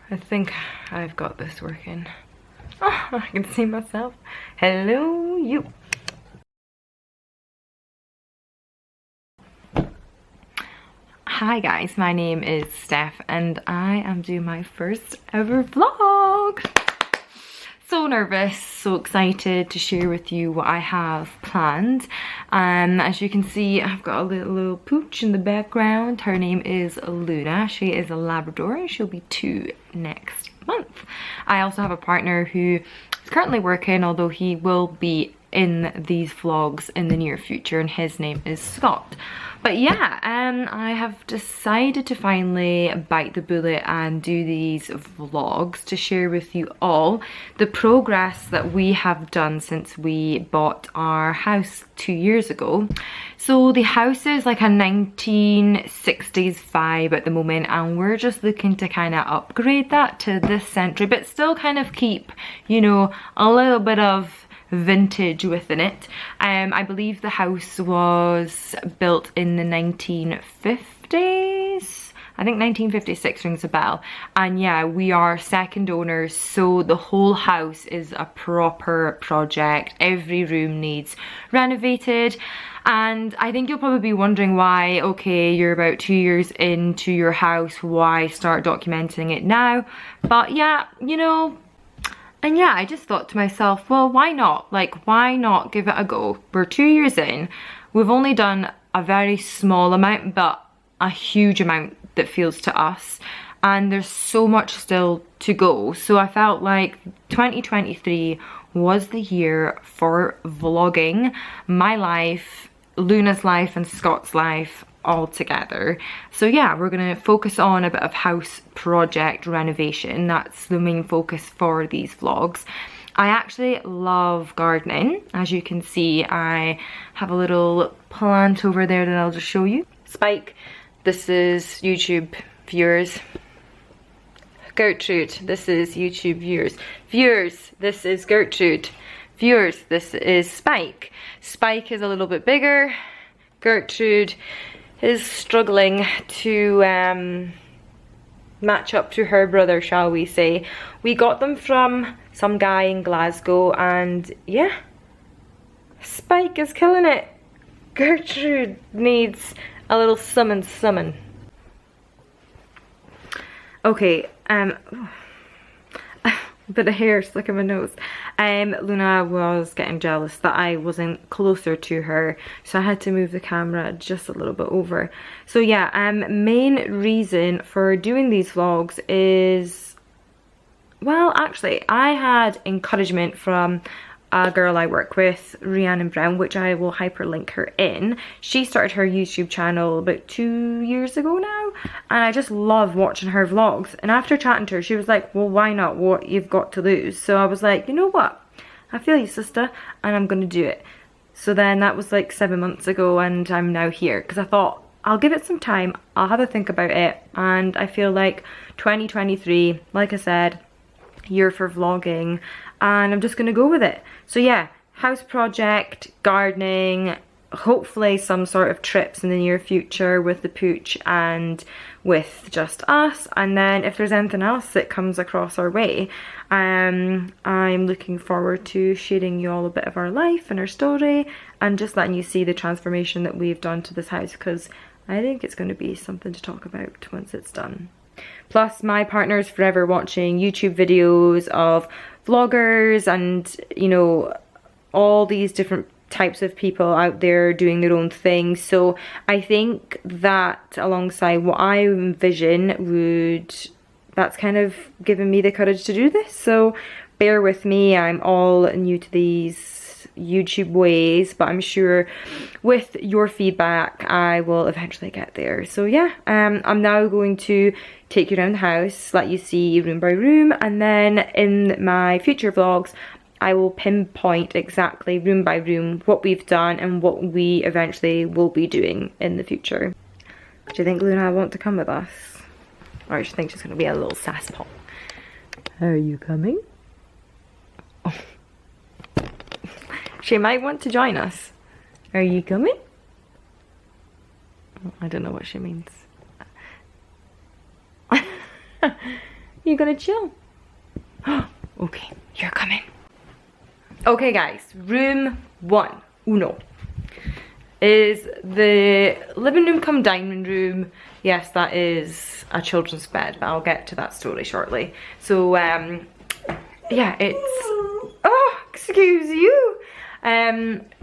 I think I've got this working. Oh, I can see myself. Hello, you. Hi guys, my name is Steph and I am doing my first ever vlog. So nervous, so excited to share with you what I have planned. As you can see, I've got a little pooch in the background. Her name is Luna. She is a Labrador and she'll be 2 next month. I also have a partner who is currently working, although he will be in these vlogs in the near future, and his name is Scott. But yeah, I have decided to finally bite the bullet and do these vlogs to share with you all the progress that we have done since we bought our house 2 years ago. So the house is like a 1960s vibe at the moment, and we're just looking to kind of upgrade that to this century, but still kind of keep, you know, a little bit of vintage within it. I believe the house was built in the 1950s. I think 1956 rings a bell. And yeah, we are second owners, so the whole house is a proper project. Every room needs renovated. And I think you'll probably be wondering why, okay, you're about 2 years into your house, why start documenting it now? But yeah, you know, and yeah, I just thought to myself, well, why not? Like, why not give it a go? We're 2 years in. We've only done a very small amount, but a huge amount that feels to us. And there's so much still to go. So I felt like 2023 was the year for vlogging my life, Luna's life, and Scott's life all together. So yeah, we're gonna focus on a bit of house project renovation. That's the main focus for these vlogs. I actually love gardening. As you can see, I have a little plant over there that I'll just show you. Spike, this is YouTube viewers. Gertrude, this is YouTube viewers. Viewers, this is Gertrude. Viewers, this is Spike. Spike is a little bit bigger. Gertrude is struggling to match up to her brother, shall we say. We got them from some guy in Glasgow, and yeah, Spike is killing it. Gertrude needs a little summon. Okay, bit of hair stuck in my nose. Luna was getting jealous that I wasn't closer to her, so I had to move the camera just a little bit over. So yeah, main reason for doing these vlogs is, well, actually, I had encouragement from a girl I work with, Rhiannon Brown, which I will hyperlink her in. She started her YouTube channel about 2 years ago now, and I just love watching her vlogs. And after chatting to her, she was like, well, why not? What you've got to lose? So I was like, you know what? I feel you, sister, and I'm gonna do it. So then that was like 7 months ago, and I'm now here because I thought I'll give it some time, I'll have a think about it, and I feel like 2023, like I said, year for vlogging, and I'm just gonna go with it. So yeah, house project, gardening, hopefully some sort of trips in the near future with the pooch and with just us, and then if there's anything else that comes across our way, I'm looking forward to sharing you all a bit of our life and our story, and just letting you see the transformation that we've done to this house, because I think it's going to be something to talk about once it's done. Plus, my partner's forever watching YouTube videos of vloggers and, you know, all these different types of people out there doing their own thing. So I think that alongside what I envision that's kind of given me the courage to do this. So bear with me, I'm all new to these YouTube ways, but I'm sure with your feedback I will eventually get there. So yeah, I'm now going to take you around the house, let you see room by room, and then in my future vlogs I will pinpoint exactly room by room what we've done and what we eventually will be doing in the future. Do you think Luna will want to come with us? Or do you think she's going to be a little sasspot? Are you coming? Oh. She might want to join us. Are you coming? I don't know what she means. You gonna chill? Okay, you're coming. Okay guys, room 1, uno, is the living room come dining room. Yes, that is a children's bed, but I'll get to that story shortly. So yeah, it's, oh, excuse you.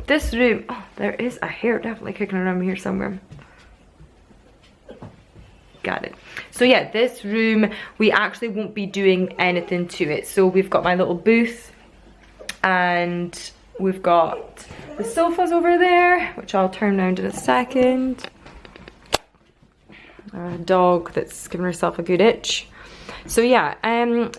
This room, oh, there is a hair definitely kicking around here somewhere. Got it. So yeah, this room, we actually won't be doing anything to it. So we've got my little booth, and we've got the sofas over there, which I'll turn around in a second. A dog that's giving herself a good itch. So yeah,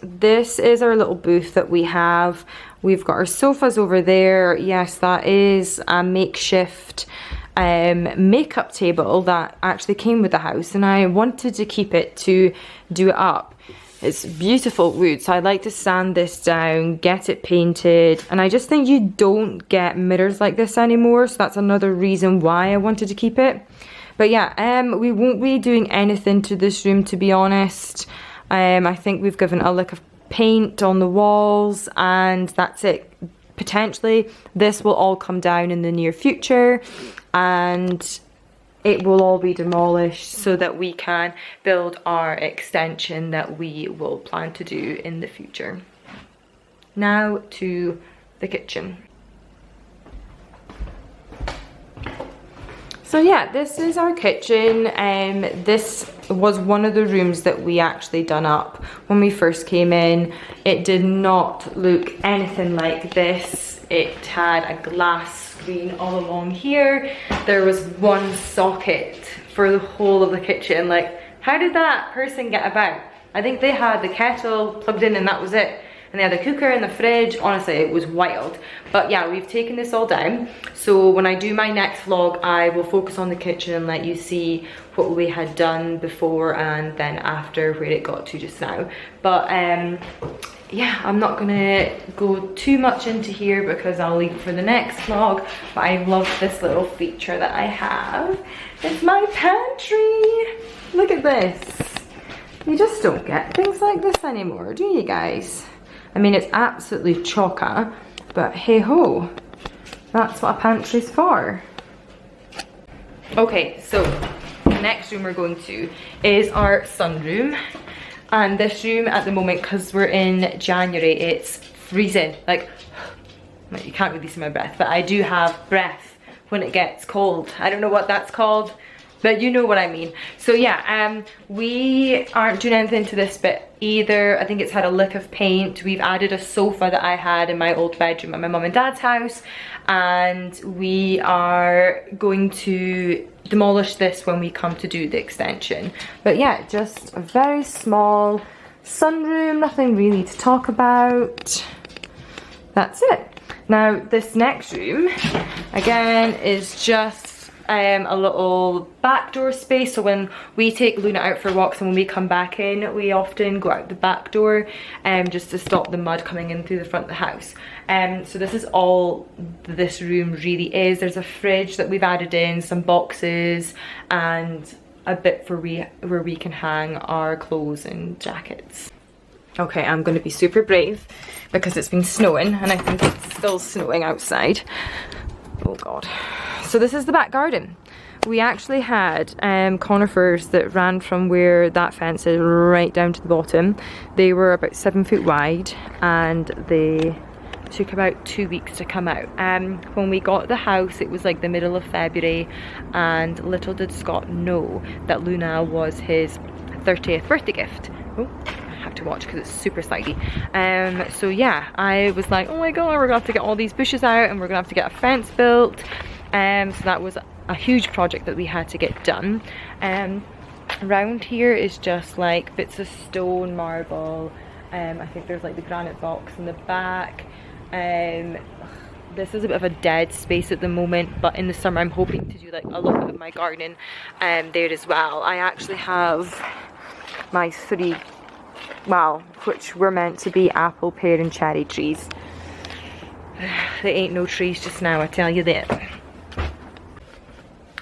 this is our little booth that we have. We've got our sofas over there. Yes, that is a makeshift makeup table that actually came with the house, and I wanted to keep it to do it up. It's beautiful wood, so I like to sand this down, get it painted, and I just think you don't get mirrors like this anymore, so that's another reason why I wanted to keep it. But yeah, we won't be doing anything to this room, to be honest. I think we've given a lick of paint on the walls, and that's it. Potentially this will all come down in the near future, and it will all be demolished so that we can build our extension that we will plan to do in the future. Now to the kitchen. So yeah, this is our kitchen. This was one of the rooms that we actually done up when we first came in. It did not look anything like this. It had a glass screen all along here. There was one socket for the whole of the kitchen. Like, how did that person get about? I think they had the kettle plugged in and that was it. And they had a cooker in the fridge. Honestly, it was wild. But yeah, we've taken this all down. So when I do my next vlog, I will focus on the kitchen and let you see what we had done before and then after, where it got to just now. But yeah, I'm not gonna go too much into here because I'll leave it for the next vlog. But I love this little feature that I have. It's my pantry. Look at this. You just don't get things like this anymore, do you guys? I mean, it's absolutely chocker, but hey ho, that's what a pantry's for. Okay, so the next room we're going to is our sunroom. And this room at the moment, because we're in January, it's freezing. Like, you can't really see my breath, but I do have breath when it gets cold. I don't know what that's called, but you know what I mean. So yeah, we aren't doing anything to this bit either. I think it's had a lick of paint. We've added a sofa that I had in my old bedroom at my mum and dad's house, and we are going to demolish this when we come to do the extension. But yeah, just a very small sunroom, nothing really to talk about. That's it. Now this next room, again, is just a little backdoor space. So when we take Luna out for walks and when we come back in, we often go out the back door just to stop the mud coming in through the front of the house. So this is all this room really is. There's a fridge that we've added in, some boxes, and a bit for where we can hang our clothes and jackets. Okay, I'm going to be super brave because it's been snowing and I think it's still snowing outside. Oh god. So this is the back garden. We actually had conifers that ran from where that fence is right down to the bottom. They were about 7 foot wide and they took about 2 weeks to come out. When we got the house, it was like the middle of February, and little did Scott know that Luna was his 30th birthday gift. Oh, I have to watch because it's super slidey. So yeah, I was like, oh my god, we're gonna have to get all these bushes out and we're gonna have to get a fence built. So that was a huge project that we had to get done. Around here is just like bits of stone, marble. I think there's like the granite box in the back. This is a bit of a dead space at the moment, but in the summer I'm hoping to do like a little bit of my gardening there as well. I actually have my 3, well, which were meant to be apple, pear and cherry trees. There ain't no trees just now, I tell you that.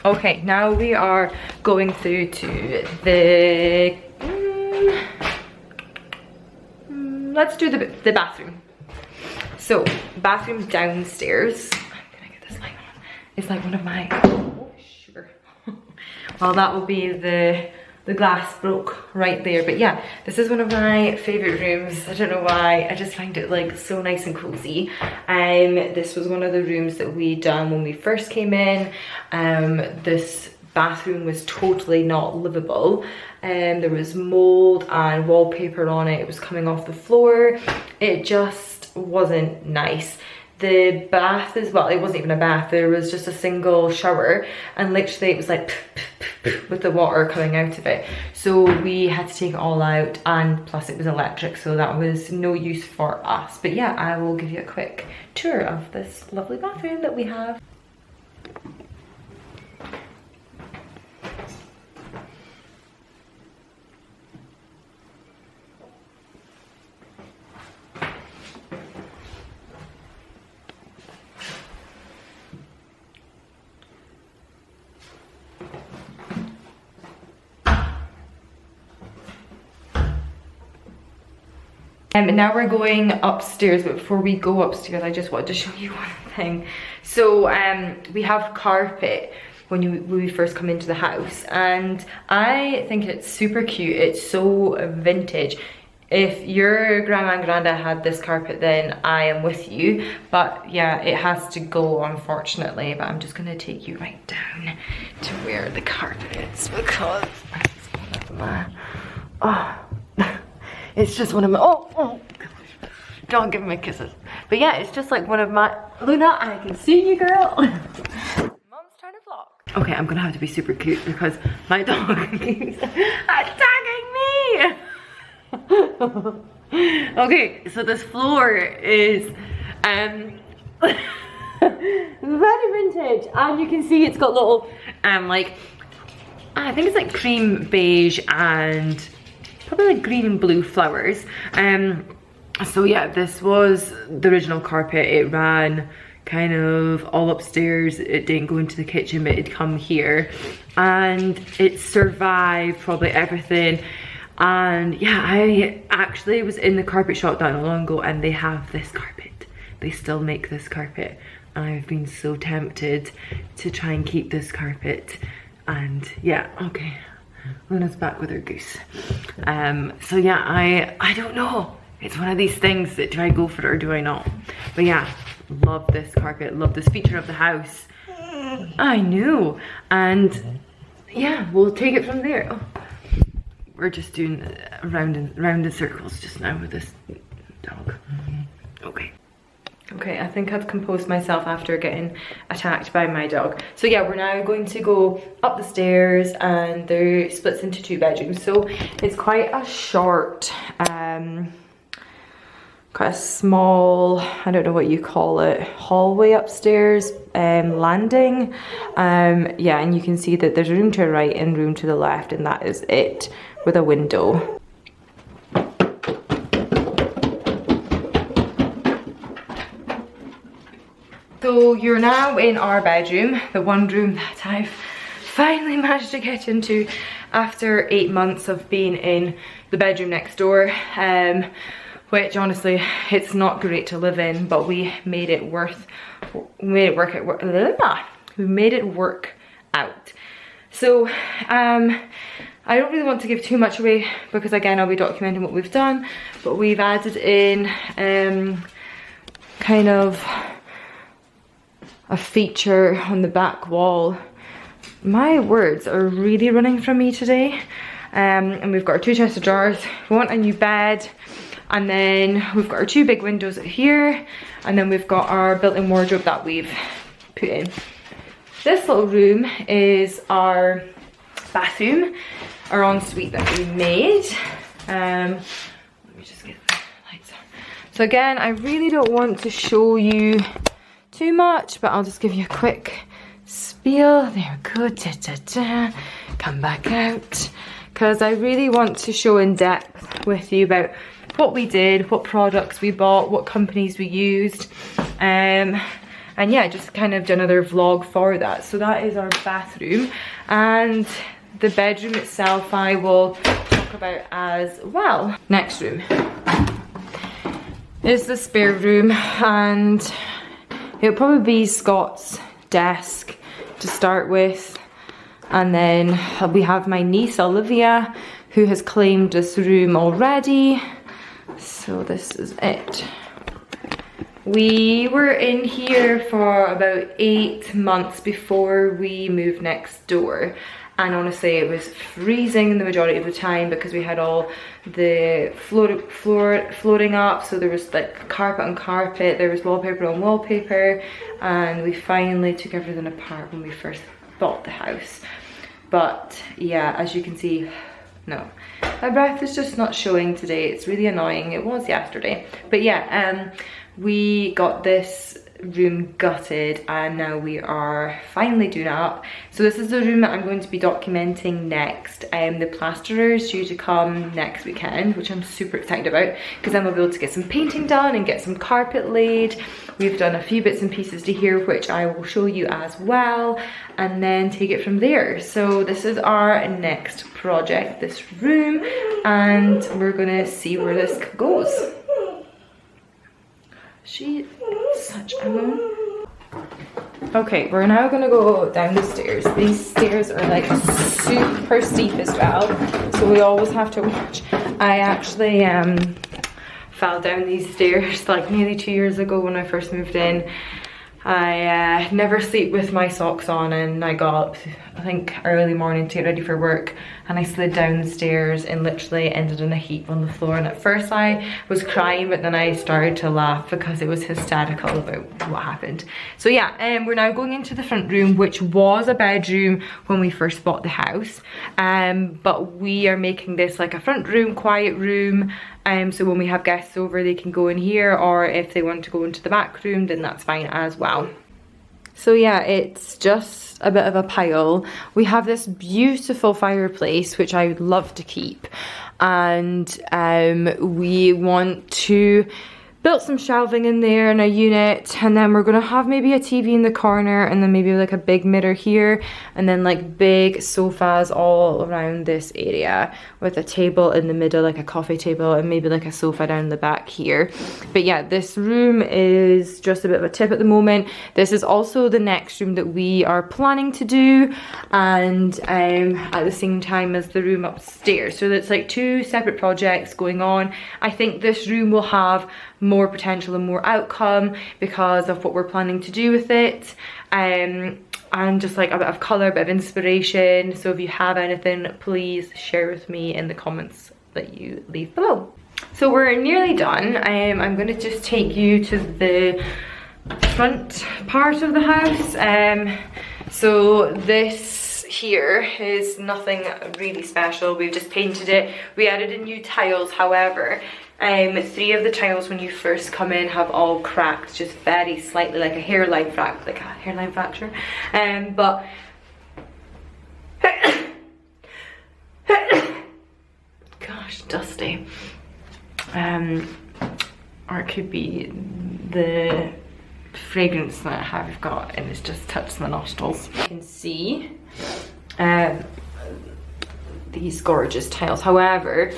Okay, now we are going through to the let's do the bathroom. So, bathroom downstairs. I'm gonna get this light on. It's like one of my, oh, sugar. Well, that will be the glass broke right there. But yeah, this is one of my favorite rooms. I don't know why, I just find it like so nice and cozy. This was one of the rooms that we done when we first came in. This bathroom was totally not livable. There was mold and wallpaper on it. It was coming off the floor. It just wasn't nice. The bath as well, it wasn't even a bath, there was just a single shower, and literally it was like with the water coming out of it. So we had to take it all out, and plus it was electric, so that was no use for us. But yeah, I will give you a quick tour of this lovely bathroom that we have. And now we're going upstairs, but before we go upstairs, I just wanted to show you one thing. So we have carpet when we first come into the house, and I think it's super cute. It's so vintage. If your grandma and granddad had this carpet, then I am with you. But yeah, it has to go, unfortunately. But I'm just gonna take you right down to where the carpet is, because it's one of my, it's just one of my, oh, don't give me kisses. But yeah, it's just like one of my, Luna, I can see you, girl. Mom's trying to vlog. Okay, I'm gonna have to be super cute because my dog keeps attacking me. Okay, so this floor is very vintage, and you can see it's got little like, I think it's like cream beige and probably like green and blue flowers. So yeah, this was the original carpet. It ran kind of all upstairs. It didn't go into the kitchen, but it'd come here, and it survived probably everything. And yeah, I actually was in the carpet shop not long ago, and they have this carpet. They still make this carpet, and I've been so tempted to try and keep this carpet. And yeah, okay, Luna's back with her goose. So yeah, I don't know. It's one of these things that, do I go for it or do I not? But yeah, love this carpet, love this feature of the house. I know. And yeah, we'll take it from there. Oh, we're just doing round and circles just now with this dog. Okay. Okay, I think I've composed myself after getting attacked by my dog. So yeah, we're now going to go up the stairs, and there splits into 2 bedrooms. So it's quite a short, quite a small, I don't know what you call it, hallway upstairs, landing. Yeah, and you can see that there's a room to the right and room to the left, and that is it, with a window. So you're now in our bedroom, the one room that I've finally managed to get into after 8 months of being in the bedroom next door, which honestly, it's not great to live in, but we made it work out. So I don't really want to give too much away, because again, I'll be documenting what we've done, but we've added in kind of a feature on the back wall. My words are really running from me today. And we've got our 2 chests of drawers. We want a new bed, and then we've got our 2 big windows here, and then we've got our built-in wardrobe that we've put in. This little room is our bathroom, our ensuite that we made. Let me just get the lights on. So again, I really don't want to show you too much, but I'll just give you a quick spiel. There we go. Da, da, da. Come back out, because I really want to show in depth with you about what we did, what products we bought, what companies we used, and yeah, just kind of do another vlog for that. So that is our bathroom, and the bedroom itself I will talk about as well. Next room. is the spare room, and it'll probably be Scott's desk to start with. And then we have my niece Olivia, who has claimed this room already. So this is it. We were in here for about 8 months before we moved next door. And honestly, it was freezing the majority of the time because we had all the floating up. So there was like carpet on carpet, there was wallpaper on wallpaper. And we finally took everything apart when we first bought the house. But yeah, as you can see, no, my breath is just not showing today. It's really annoying. It was yesterday. But yeah, we got this room gutted and now we are finally doing it up. So this is the room that I'm going to be documenting next. The plasterer is due to come next weekend, which I'm super excited about because then we'll be able to get some painting done and get some carpet laid. We've done a few bits and pieces to here, which I will show you as well, and then take it from there. So this is our next project, this room, and we're gonna see where this goes. She is such a moon. Okay, we're now gonna go down the stairs. These stairs are like super steep as well, so we always have to watch. I actually fell down these stairs like nearly 2 years ago when I first moved in. I never sleep with my socks on, and I got up, I think, early morning to get ready for work, and I slid down the stairs and literally ended in a heap on the floor. And at first I was crying, but then I started to laugh because it was hysterical about what happened. So yeah, we're now going into the front room, which was a bedroom when we first bought the house, but we are making this like a front room, quiet room. So when we have guests over, they can go in here, or if they want to go into the back room, then that's fine as well. So yeah, it's just a bit of a pile. We have this beautiful fireplace, which I would love to keep. And we want to build some shelving in there and a unit, and then we're gonna have maybe a TV in the corner, and then maybe like a big mirror here, and then like big sofas all around this area with a table in the middle, like a coffee table, and maybe like a sofa down the back here. But yeah, this room is just a bit of a tip at the moment. This is also the next room that we are planning to do, and at the same time as the room upstairs. So it's like two separate projects going on. I think this room will have more potential and more outcome because of what we're planning to do with it, and just like a bit of colour, a bit of inspiration. So if you have anything, please share with me in the comments that you leave below. So we're nearly done. I'm going to just take you to the front part of the house. So this here is nothing really special. We've just painted it. We added in new tiles, however. 3 of the tiles when you first come in have all cracked, just very slightly, like a hairline fracture. But gosh, dusty. Or it could be the fragrance that I've got and it's just touched my nostrils. You can see these gorgeous tiles. However,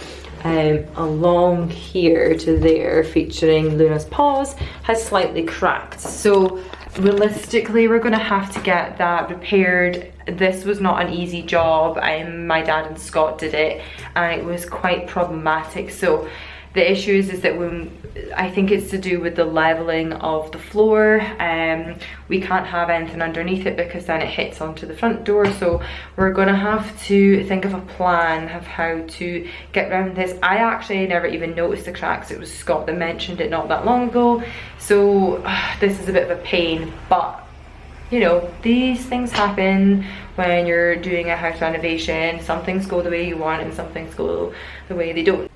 along here to there, featuring Luna's paws, has slightly cracked. So realistically, we're gonna have to get that repaired. This was not an easy job. My dad and Scott did it, and it was quite problematic. So the issue is that when, I think it's to do with the leveling of the floor, we can't have anything underneath it because then it hits onto the front door. So we're gonna have to think of a plan of how to get around this. I actually never even noticed the cracks. It was Scott that mentioned it not that long ago. So this is a bit of a pain, but you know, these things happen when you're doing a house renovation. Some things go the way you want and some things go the way they don't.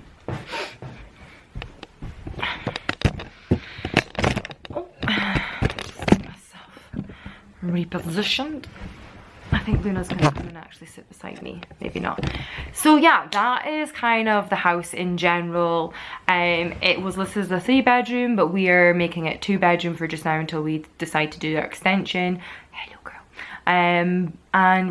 Repositioned. I think Luna's gonna come and actually sit beside me, maybe not. So yeah, that is kind of the house in general. It was listed as a 3-bedroom, but we are making it 2-bedroom for just now until we decide to do our extension. Hello girl. And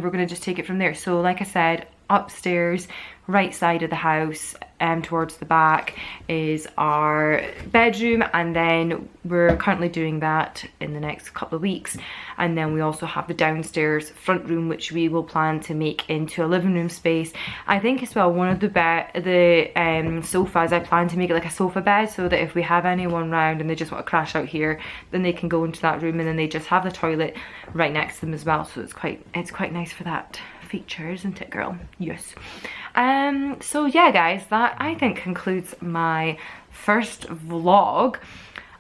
we're gonna just take it from there. So like I said, upstairs, right side of the house, towards the back is our bedroom, and then we're currently doing that in the next couple of weeks. And then we also have the downstairs front room, which we will plan to make into a living room space. I think as well, one of the sofas, I plan to make it like a sofa bed, so that if we have anyone round and they just want to crash out here, then they can go into that room, and then they just have the toilet right next to them as well. So it's quite nice for that feature, isn't it, girl? Yes. So yeah, guys, that I think concludes my first vlog.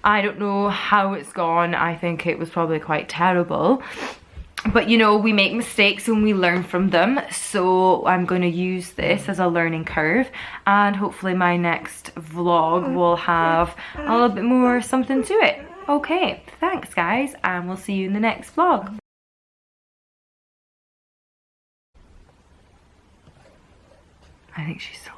I don't know how it's gone. I think it was probably quite terrible, but you know, we make mistakes and we learn from them. So I'm going to use this as a learning curve, and hopefully my next vlog will have a little bit more something to it. Okay, thanks guys, and we'll see you in the next vlog. I think she's so